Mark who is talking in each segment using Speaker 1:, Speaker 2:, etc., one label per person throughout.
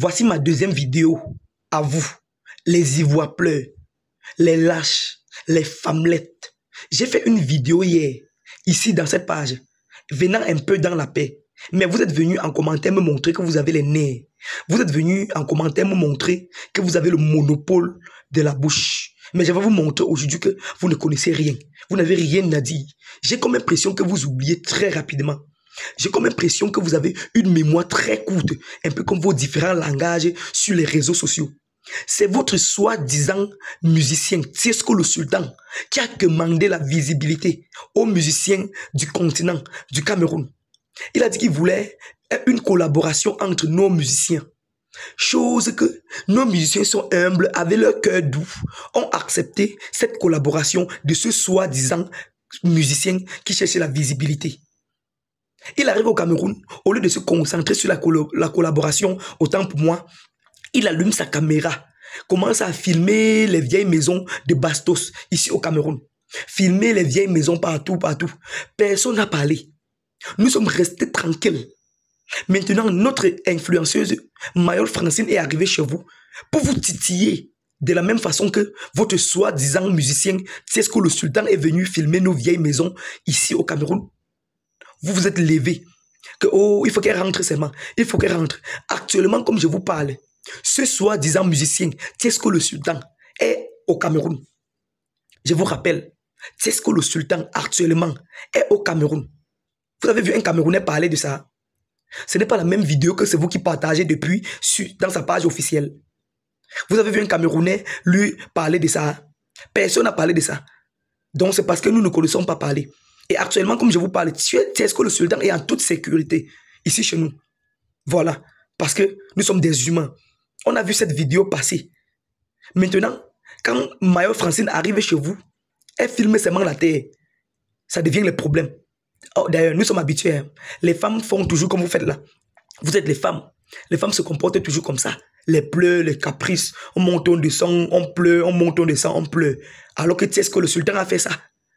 Speaker 1: Voici ma deuxième vidéo à vous, les Ivoires pleurent, les lâches, les femmelettes. J'ai fait une vidéo hier, ici dans cette page, venant un peu dans la paix. Mais vous êtes venu en commentaire me montrer que vous avez les nerfs. Vous êtes venu en commentaire me montrer que vous avez le monopole de la bouche. Mais je vais vous montrer aujourd'hui que vous ne connaissez rien. Vous n'avez rien à dire. J'ai comme impression que vous oubliez très rapidement. J'ai comme impression que vous avez une mémoire très courte, un peu comme vos différents langages sur les réseaux sociaux. C'est votre soi-disant musicien, Tiesco le Sultan, qui a demandé la visibilité aux musiciens du continent, du Cameroun. Il a dit qu'il voulait une collaboration entre nos musiciens. Chose que nos musiciens sont humbles, avaient leur cœur doux, ont accepté cette collaboration de ce soi-disant musicien qui cherchait la visibilité. Il arrive au Cameroun, au lieu de se concentrer sur la collaboration, autant pour moi, il allume sa caméra, commence à filmer les vieilles maisons de Bastos, ici au Cameroun. Filmer les vieilles maisons partout, partout. Personne n'a parlé. Nous sommes restés tranquilles. Maintenant, notre influenceuse, Mayol Francine, est arrivée chez vous pour vous titiller. De la même façon que votre soi-disant musicien, Tiesco le Sultan, est venu filmer nos vieilles maisons ici au Cameroun. Vous vous êtes levé. Que, oh, il faut qu'elle rentre seulement. Il faut qu'elle rentre. Actuellement, comme je vous parle, ce soi-disant musicien, Tiesco le Sultan, est au Cameroun. Je vous rappelle, Tiesco le Sultan, actuellement, est au Cameroun. Vous avez vu un Camerounais parler de ça? Ce n'est pas la même vidéo que c'est vous qui partagez depuis dans sa page officielle. Vous avez vu un Camerounais lui parler de ça? Personne n'a parlé de ça. Donc c'est parce que nous ne connaissons pas parler. Et actuellement, comme je vous parle, Tiesco le Sultan est en toute sécurité ici chez nous. Voilà. Parce que nous sommes des humains. On a vu cette vidéo passer. Maintenant, quand Mayol Francine arrive chez vous, elle filme seulement la terre. Ça devient le problème. Oh, d'ailleurs, nous sommes habitués. Hein. Les femmes font toujours comme vous faites là. Vous êtes les femmes. Les femmes se comportent toujours comme ça. Les pleurs, les caprices. On monte, on descend, on pleure, on monte, on descend, on pleure. Alors que Tiesco le Sultan a fait ça.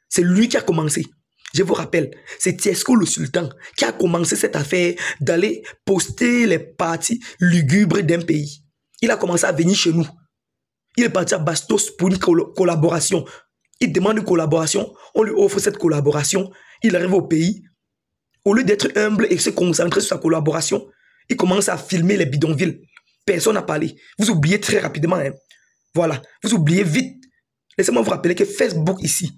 Speaker 1: C'est lui qui a commencé. Je vous rappelle, c'est Tiesco le Sultan qui a commencé cette affaire d'aller poster les parties lugubres d'un pays. Il a commencé à venir chez nous. Il est parti à Bastos pour une collaboration. Il demande une collaboration, on lui offre cette collaboration. Il arrive au pays. Au lieu d'être humble et se concentrer sur sa collaboration, il commence à filmer les bidonvilles. Personne n'a parlé. Vous oubliez très rapidement. Hein. Voilà, vous oubliez vite. Laissez-moi vous rappeler que Facebook ici,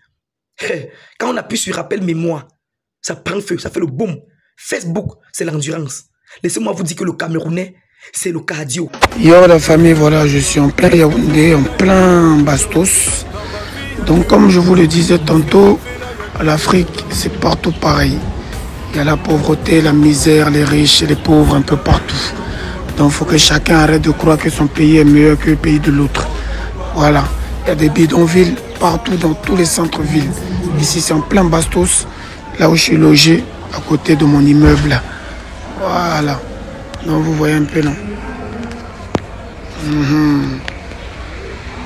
Speaker 1: quand on appuie sur rappel mémoire, ça prend feu, ça fait le boom. Facebook, c'est l'endurance. Laissez-moi vous dire que le Camerounais, c'est le cardio.
Speaker 2: Yo la famille, voilà, je suis en plein Yaoundé, en plein Bastos. Donc comme je vous le disais tantôt, l'Afrique, c'est partout pareil. Il y a la pauvreté, la misère, les riches et les pauvres un peu partout. Donc il faut que chacun arrête de croire que son pays est meilleur que le pays de l'autre. Voilà, il y a des bidonvilles partout dans tous les centres-villes. Ici c'est en plein Bastos, là où je suis logé, à côté de mon immeuble. Voilà, donc vous voyez un peu non.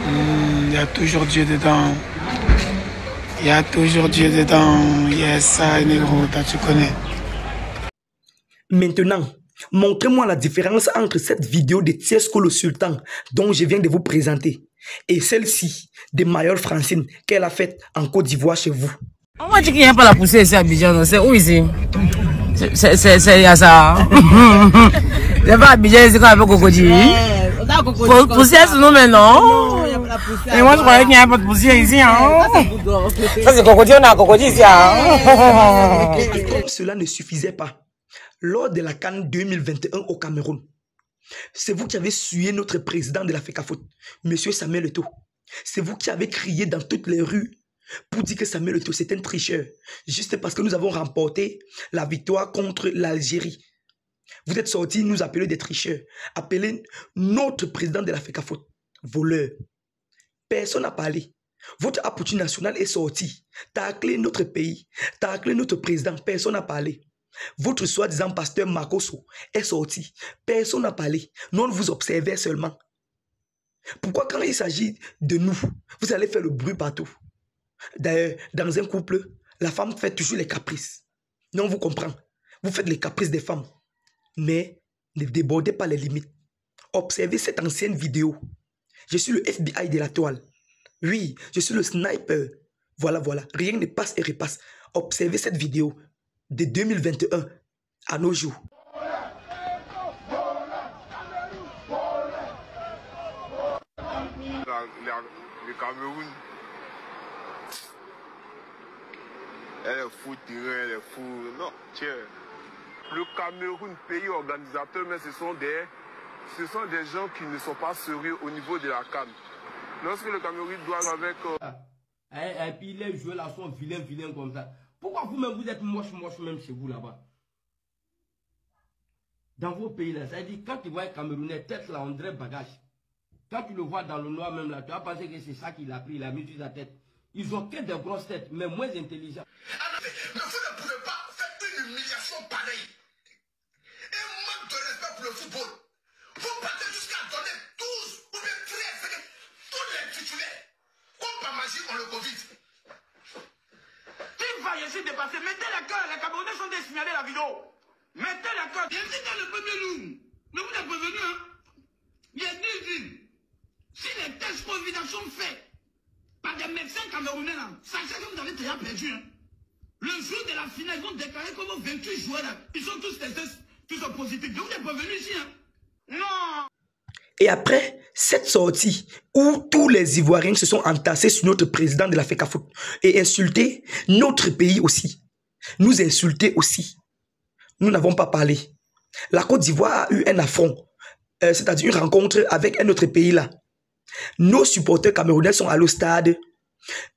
Speaker 2: Il y a toujours Dieu dedans. Il y a toujours Dieu dedans. Yes, ça, négro, tu connais.
Speaker 1: Maintenant, montrez-moi la différence entre cette vidéo de Tiesco le Sultan dont je viens de vous présenter et celle-ci de Mayol Francine qu'elle a faite en Côte d'Ivoire chez vous.
Speaker 3: On va dire qu'il n'y a pas la poussée ici à Abidjan, c'est où ici? C'est à ça. C'est pas à Abidjan ici qu'on a fait Cocody. Poussière sur nous maintenant. Et moi je croyais qu'il n'y avait pas de poussière ici. Ça c'est Cocody, on a Cocody ici.
Speaker 1: Et comme cela ne suffisait pas, lors de la CAN 2021 au Cameroun, c'est vous qui avez sué notre président de la FECAFOOT, M. Samuel Eto'o. C'est vous qui avez crié dans toutes les rues pour dire que Samuel Eto'o c'est un tricheur, juste parce que nous avons remporté la victoire contre l'Algérie. Vous êtes sortis nous appeler des tricheurs, appeler notre président de la FECAFOOT voleur. Personne n'a parlé. Votre appuie national est sorti, taclé notre pays, taclé notre président, personne n'a parlé. Votre soi-disant pasteur Makoso est sorti, personne n'a parlé. Nous on vous observait seulement. Pourquoi quand il s'agit de nous, vous allez faire le bruit partout? D'ailleurs, dans un couple, la femme fait toujours les caprices. Non, on vous comprend. Vous faites les caprices des femmes. Mais ne débordez pas les limites. Observez cette ancienne vidéo. Je suis le FBI de la toile. Oui, je suis le sniper. Voilà, voilà. Rien ne passe et repasse. Observez cette vidéo de 2021 à nos jours.
Speaker 4: Le Cameroun, elle est fou, elle est fou. Non, tiens. Le Cameroun, pays organisateur, mais ce sont des gens qui ne sont pas sérieux au niveau de la CAN. Lorsque le Cameroun doit avec...
Speaker 5: Et puis les joueurs là sont vilains comme ça. Pourquoi vous-même vous êtes moche même chez vous là-bas? Dans vos pays là, ça veut dire quand tu vois un Camerounais tête là, on dirait bagage. Quand tu le vois dans le noir même là, tu vas penser que c'est ça qu'il a pris, il a mis sur sa tête. Ils ont que des grosses têtes, mais moins intelligents.
Speaker 6: Mais vous ne pouvez pas faire une humiliation pareille. Et un manque de respect pour le football. Vous partez jusqu'à donner 12 ou bien 13, tous les titulaires. Comme par magie, on le Covid.
Speaker 7: Qui va essayer de passer? Mettez le cœur, les Camerounais sont des signalés la vidéo. Mettez le cœur. Bien sûr, dans le premier jour. Mais vous êtes prévenus, hein? Il y a 10 villes. Si les tests Covid sont faits par des médecins camerounais, là, sachez que vous avez déjà perdu. Hein. Le jour de la finale, ils vont déclarer que vos 28 joueurs, là, ils sont tous testés, tous sont positifs. Donc vous êtes prévenus ici. Hein. Non.
Speaker 1: Et après cette sortie où tous les Ivoiriens se sont entassés sur notre président de la FECAFOOT et insulté notre pays aussi, nous insulter aussi, nous n'avons pas parlé. La Côte d'Ivoire a eu un affront, c'est-à-dire une rencontre avec un autre pays là. Nos supporters camerounais sont allés au stade,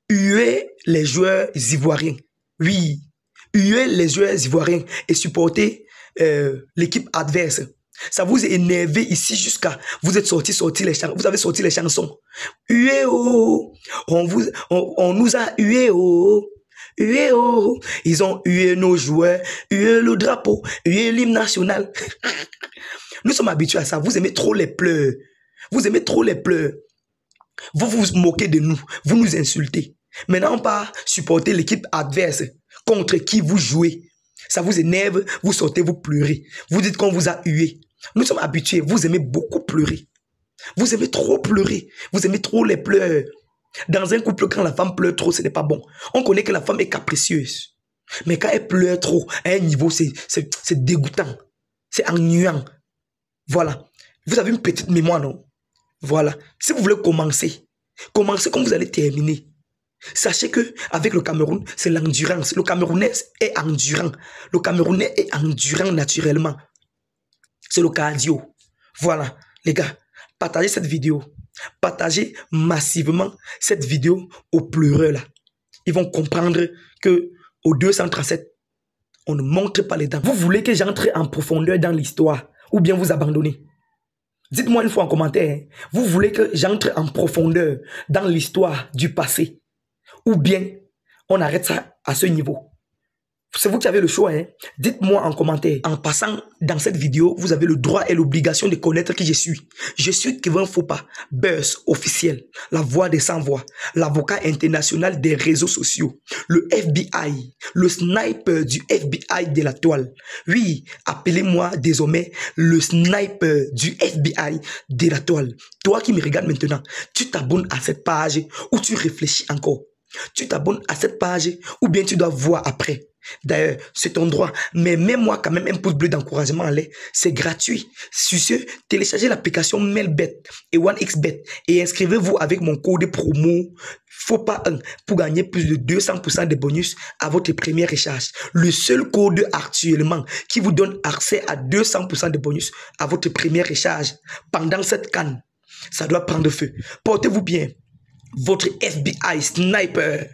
Speaker 1: huer les joueurs ivoiriens. Oui, huer les joueurs ivoiriens et supporter l'équipe adverse. Ça vous a énervé ici jusqu'à... Vous êtes sorti les chansons. Vous avez sorti les chansons. Hué oh, on nous a hué oh. Hué oh. Ils ont hué nos joueurs, hué le drapeau, hué l'hymne national. Nous sommes habitués à ça. Vous aimez trop les pleurs. Vous aimez trop les pleurs. Vous vous moquez de nous. Vous nous insultez. Maintenant, on part supporter l'équipe adverse contre qui vous jouez. Ça vous énerve, vous sortez, vous pleurez. Vous dites qu'on vous a hué. Nous sommes habitués. Vous aimez beaucoup pleurer. Vous aimez trop pleurer. Vous aimez trop les pleurs. Dans un couple, quand la femme pleure trop, ce n'est pas bon. On connaît que la femme est capricieuse. Mais quand elle pleure trop, à un niveau, c'est dégoûtant. C'est ennuyant. Voilà. Vous avez une petite mémoire, non? Voilà. Si vous voulez commencez comme vous allez terminer. Sachez que avec le Cameroun, c'est l'endurance. Le Camerounais est endurant. Le Camerounais est endurant naturellement. C'est le cardio. Voilà, les gars, partagez cette vidéo. Partagez massivement cette vidéo aux pleureux là. Ils vont comprendre que au 237, on ne montre pas les dents. Vous voulez que j'entre en profondeur dans l'histoire ou bien vous abandonnez? Dites-moi une fois en commentaire. Hein, vous voulez que j'entre en profondeur dans l'histoire du passé ou bien on arrête ça à ce niveau? C'est vous qui avez le choix. Hein? Dites-moi en commentaire. En passant dans cette vidéo, vous avez le droit et l'obligation de connaître qui je suis. Je suis Kevin Fopa, Buzz officiel, la voix des sans-voix, l'avocat international des réseaux sociaux, le FBI, le sniper du FBI de la toile. Oui, appelez-moi désormais le sniper du FBI de la toile. Toi qui me regardes maintenant, tu t'abonnes à cette page ou tu réfléchis encore. Tu t'abonnes à cette page ou bien tu dois voir après. D'ailleurs, c'est ton droit, mais mets-moi quand même un pouce bleu d'encouragement en l'air. C'est gratuit. Sur ce, téléchargez l'application Melbet et OneXBet et inscrivez-vous avec mon code promo FOPA1 pour gagner plus de 200% de bonus à votre première recharge. Le seul code actuellement qui vous donne accès à 200% de bonus à votre première recharge pendant cette canne. Ça doit prendre feu. Portez-vous bien. Votre FBI sniper.